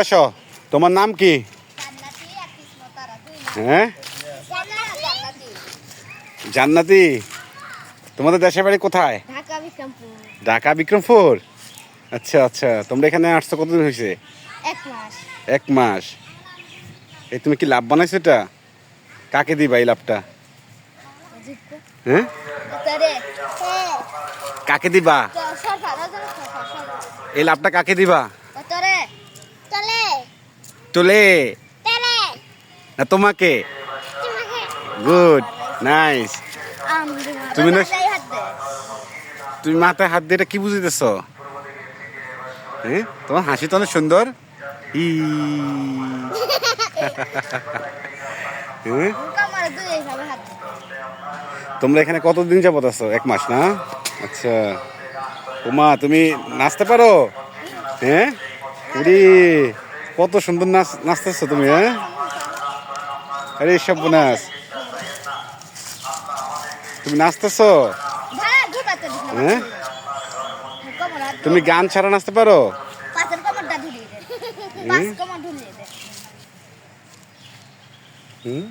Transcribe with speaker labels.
Speaker 1: আসো, তোমার নাম কি? হ্যাঁ, জান্নাতি। তোমাদের দেশের বাড়ি কোথায়? ঢাকা বিক্রমপুর। আচ্ছা আচ্ছা, তোমরা এখানে আসছো কতদিন হয়েছে? 1 মাস। এই তুমি কি লাভ বানাইছো? এটা কাকে দিবা এই লাভটা? হ্যাঁ, কাকে দিবা এই লাভটা? কাকে দিবা? তোলে না তোমাকে? Good, nice. তুমি না, তুমি মাথায় হাত দিয়ে এটা কি বুঝিতেছ? হ্যাঁ, তোমার হাসি তো অনেক সুন্দর। ই হ্যাঁ? তোমরা এখানে কতদিন যাবত আছো? 1 মাস না? আচ্ছা। ওমা, তুমি নাচতে পারো? হ্যাঁ, উরি, কত সুন্দর নাচতেছো তুমি। হ্যাঁ, আরে সব নাচ, তুমি নাচতেছো? হ্যাঁ, তুমি গান ছাড়া নাচতে পারো? হুম।